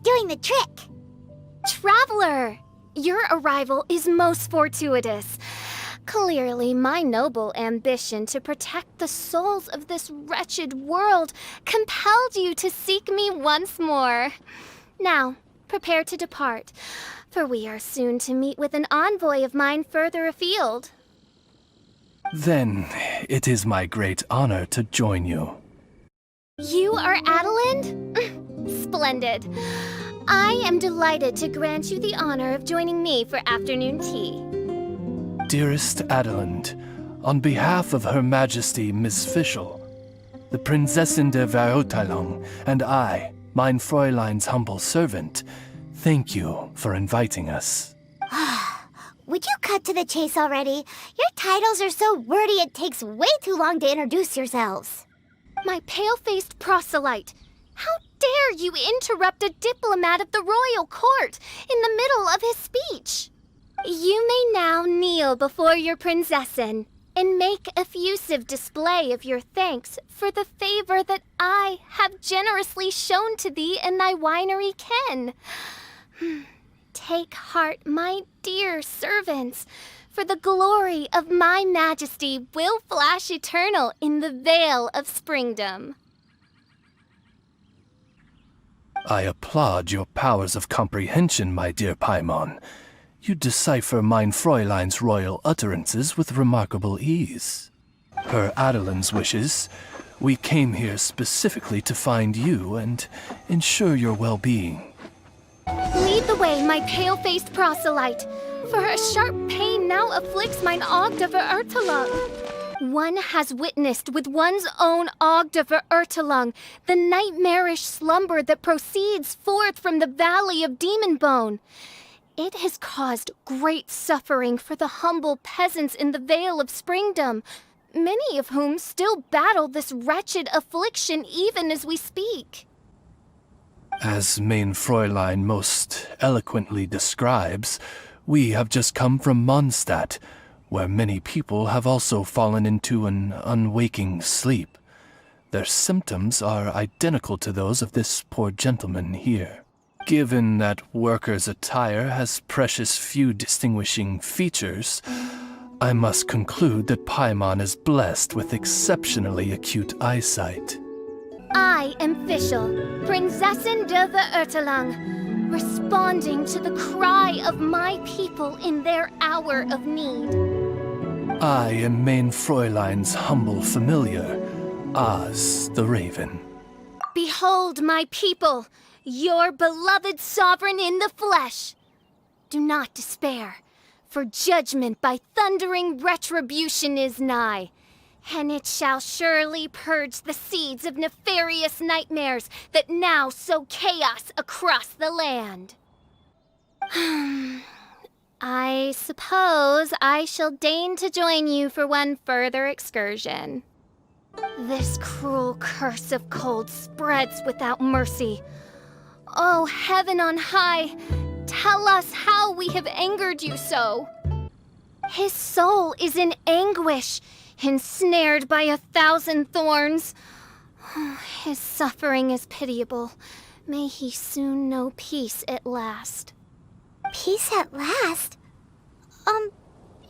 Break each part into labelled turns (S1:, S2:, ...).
S1: doing the trick.
S2: Traveler! Your arrival is most fortuitous. Clearly, my noble ambition to protect the souls of this wretched world compelled you to seek me once more. Now, prepare to depart, for we are soon to meet with an envoy of mine further afield.
S3: Then, it is my great honor to join you.
S2: You are Adelind? Splendid. I am delighted to grant you the honor of joining me for afternoon tea.
S3: Dearest Adelind, on behalf of Her Majesty Miss Fischl, the Prinzessin der Verurteilung, and I, mein Fräulein's humble servant, thank you for inviting us.
S1: Would you cut to the chase already? Your titles are so wordy it takes way too long to introduce yourselves.
S2: My pale-faced proselyte, how dare you interrupt a diplomat of the royal court in the middle of his speech? You may now kneel before your Prinzessin and make effusive display of your thanks for the favor that I have generously shown to thee and thy winery ken. Take heart, my dear servants, for the glory of my majesty will flash eternal in the Vale of Springdom.
S3: I applaud your powers of comprehension, my dear Paimon. You decipher mein Fräulein's royal utterances with remarkable ease. Per Adelind's wishes, we came here specifically to find you and ensure your well-being.
S2: Lead the way, my pale-faced proselyte, for a sharp pain now afflicts mine Ogde Verurteilung. One has witnessed with one's own Ogde Verurteilung the nightmarish slumber that proceeds forth from the Valley of Demonbone. It has caused great suffering for the humble peasants in the Vale of Springdom, many of whom still battle this wretched affliction even as we speak.
S3: As mein Fräulein most eloquently describes, we have just come from Mondstadt, where many people have also fallen into an unwaking sleep. Their symptoms are identical to those of this poor gentleman here. Given that worker's attire has precious few distinguishing features, I must conclude that Paimon is blessed with exceptionally acute eyesight.
S2: I am Fischl, Prinzessin der Verurteilung, responding to the cry of my people in their hour of need.
S3: I am mein Fräulein's humble familiar, Oz the Raven.
S2: Behold my people, your beloved sovereign in the flesh. Do not despair, for judgment by thundering retribution is nigh, and it shall surely purge the seeds of nefarious nightmares that now sow chaos across the land. I suppose I shall deign to join you for one further excursion. This cruel curse of cold spreads without mercy. Oh, heaven on high, tell us how we have angered you so. His soul is in anguish, ensnared by 1,000 thorns. His suffering is pitiable. May he soon know peace at last.
S1: Peace at last?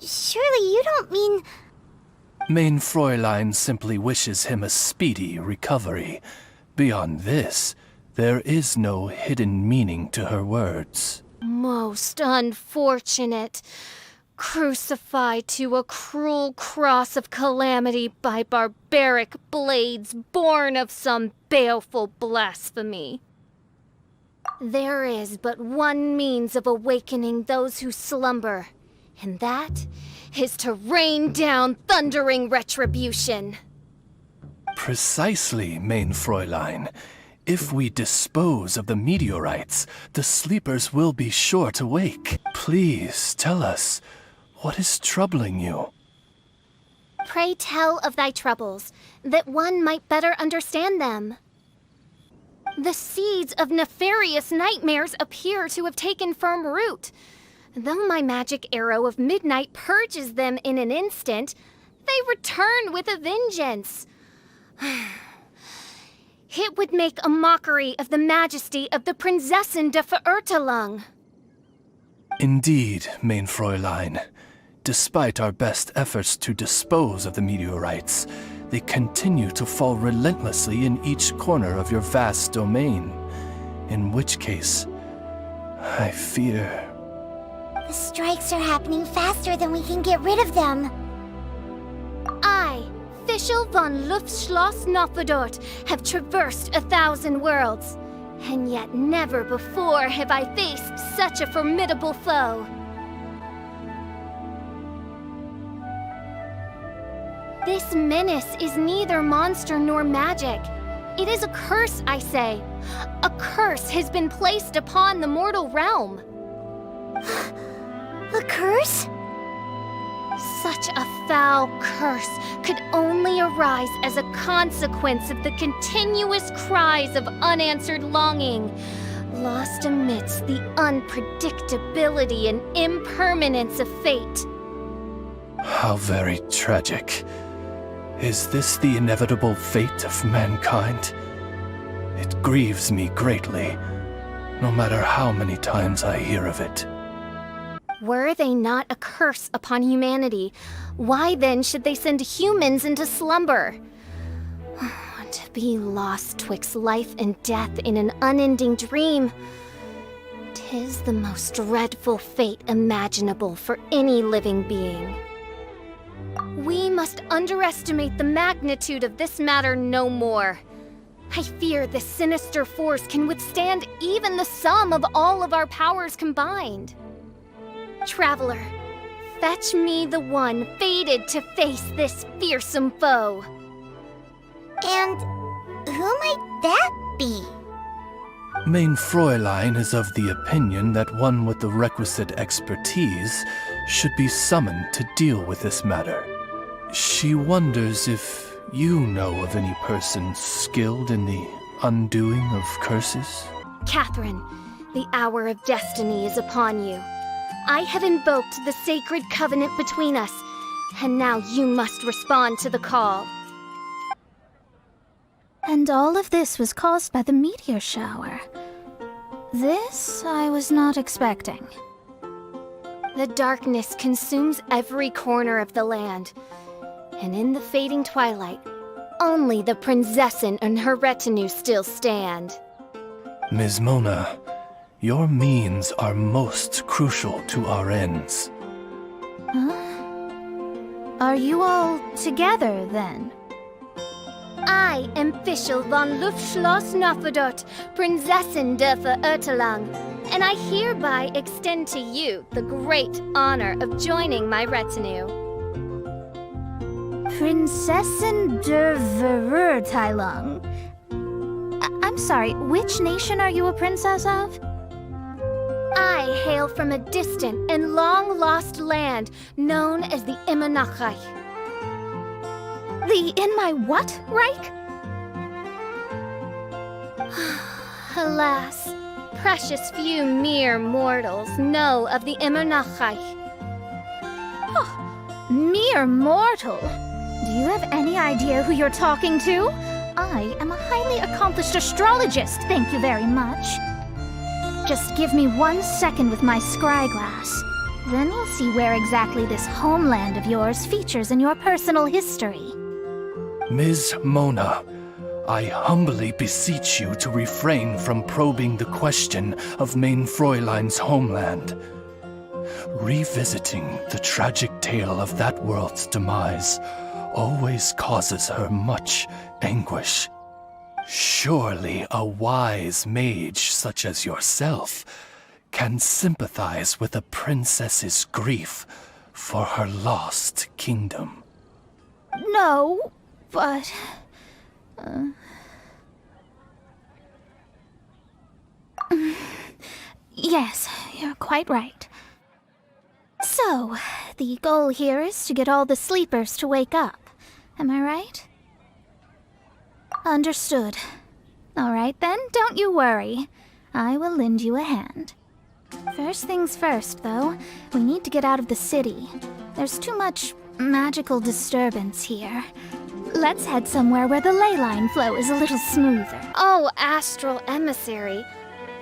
S1: Surely you don't mean...
S3: Mein Fräulein simply wishes him a speedy recovery. Beyond this, there is no hidden meaning to her words.
S2: Most unfortunate. Crucified to a cruel cross of calamity by barbaric blades born of some baleful blasphemy. There is but one means of awakening those who slumber, and that is to rain down thundering retribution.
S3: Precisely, mein Fräulein. If we dispose of the meteorites, the sleepers will be sure to wake. Please tell us, what is troubling you?
S2: Pray tell of thy troubles, that one might better understand them. The seeds of nefarious nightmares appear to have taken firm root. Though my magic arrow of midnight purges them in an instant, they return with a vengeance. It would make a mockery of the majesty of the Prinzessin de Verurteilung.
S3: Indeed, mein Fräulein. Despite our best efforts to dispose of the meteorites, they continue to fall relentlessly in each corner of your vast domain. In which case, I fear...
S1: The strikes are happening faster than we can get rid of them.
S2: I, Fischl von Luftschloss Nopfadort, have traversed 1,000 worlds. And yet never before have I faced such a formidable foe. This menace is neither monster nor magic. It is a curse, I say. A curse has been placed upon the mortal realm.
S1: A curse?
S2: Such a foul curse could only arise as a consequence of the continuous cries of unanswered longing, lost amidst the unpredictability and impermanence of fate.
S3: How very tragic. Is this the inevitable fate of mankind? It grieves me greatly, no matter how many times I hear of it.
S2: Were they not a curse upon humanity, why then should they send humans into slumber? To be lost twixt life and death in an unending dream, 'tis the most dreadful fate imaginable for any living being. We must underestimate the magnitude of this matter no more. I fear this sinister force can withstand even the sum of all of our powers combined. Traveler, fetch me the one fated to face this fearsome foe.
S1: And who might that be?
S3: Mein Fräulein is of the opinion that one with the requisite expertise should be summoned to deal with this matter. She wonders if you know of any person skilled in the undoing of curses?
S2: Catherine, the hour of destiny is upon you. I have invoked the sacred covenant between us, and now you must respond to the call.
S4: And all of this was caused by the meteor shower. This I was not expecting.
S2: The darkness consumes every corner of the land, and in the fading twilight, only the Prinzessin and her retinue still stand.
S3: Ms. Mona, your means are most crucial to our ends.
S4: Huh? Are you all together, then?
S2: I am Fischl von Luftschloss Nopfadort, Prinzessin de Verurteilung, and I hereby extend to you the great honor of joining my retinue.
S4: Prinzessin de Verurteilung. I'm sorry, which nation are you a princess of?
S2: I hail from a distant and long-lost land known as the Immonachai.
S4: The in my what, Reich?
S2: Alas, precious few mere mortals know of the Immonachai.
S4: Oh, mere mortal? Do you have any idea who you're talking to? I am a highly accomplished astrologist, thank you very much. Just give me 1 second with my scryglass. Then we'll see where exactly this homeland of yours features in your personal history.
S3: Ms. Mona, I humbly beseech you to refrain from probing the question of mein Fräulein's homeland. Revisiting the tragic tale of that world's demise always causes her much anguish. Surely a wise mage such as yourself can sympathize with a princess's grief for her lost kingdom.
S4: No, but... Yes, you're quite right. So, the goal here is to get all the sleepers to wake up. Am I right? Understood. All right then, don't you worry. I will lend you a hand. First things first, though, we need to get out of the city. There's too much magical disturbance here. Let's head somewhere where the ley line flow is a little smoother.
S2: Oh, astral emissary,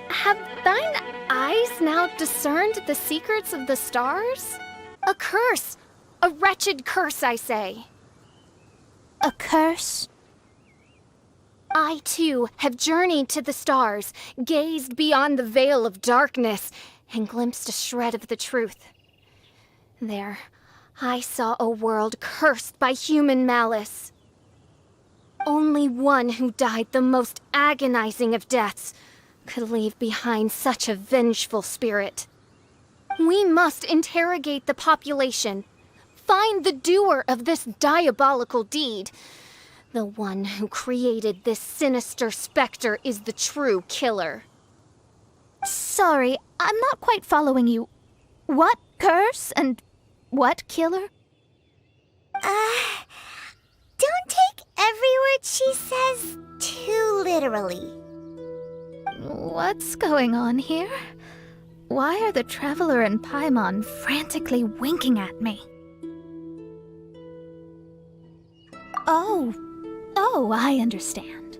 S2: have thine eyes now discerned the secrets of the stars? A curse! A wretched curse, I say.
S4: A curse?
S2: I, too, have journeyed to the stars, gazed beyond the veil of darkness, and glimpsed a shred of the truth. There, I saw a world cursed by human malice. Only one who died the most agonizing of deaths could leave behind such a vengeful spirit. We must interrogate the population, find the doer of this diabolical deed. The one who created this sinister specter is the true killer.
S4: Sorry, I'm not quite following you. What curse and what killer?
S1: Don't take every word she says too literally.
S4: What's going on here? Why are the Traveler and Paimon frantically winking at me? Oh, I understand.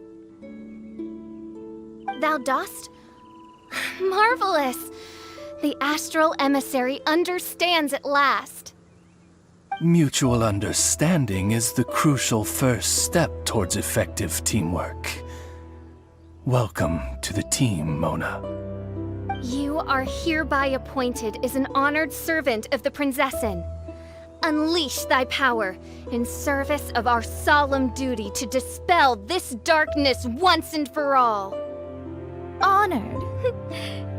S2: Thou dost? Marvelous! The astral emissary understands at last.
S3: Mutual understanding is the crucial first step towards effective teamwork. Welcome to the team, Mona.
S2: You are hereby appointed as an honored servant of the Prinzessin. Unleash thy power in service of our solemn duty to dispel this darkness once and for all.
S4: Honored?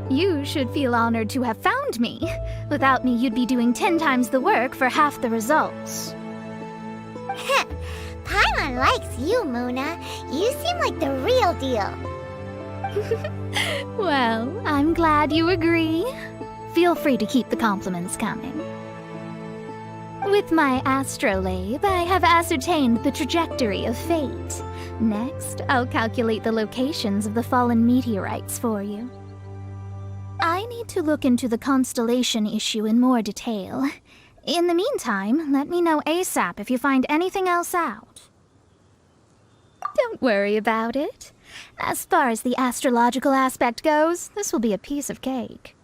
S4: You should feel honored to have found me. Without me, you'd be doing 10 times the work for half the results.
S1: Paimon likes you, Mona. You seem like the real deal.
S4: Well, I'm glad you agree. Feel free to keep the compliments coming. With my astrolabe, I have ascertained the trajectory of fate. Next, I'll calculate the locations of the fallen meteorites for you. I need to look into the constellation issue in more detail. In the meantime, let me know ASAP if you find anything else out. Don't worry about it. As far as the astrological aspect goes, this will be a piece of cake.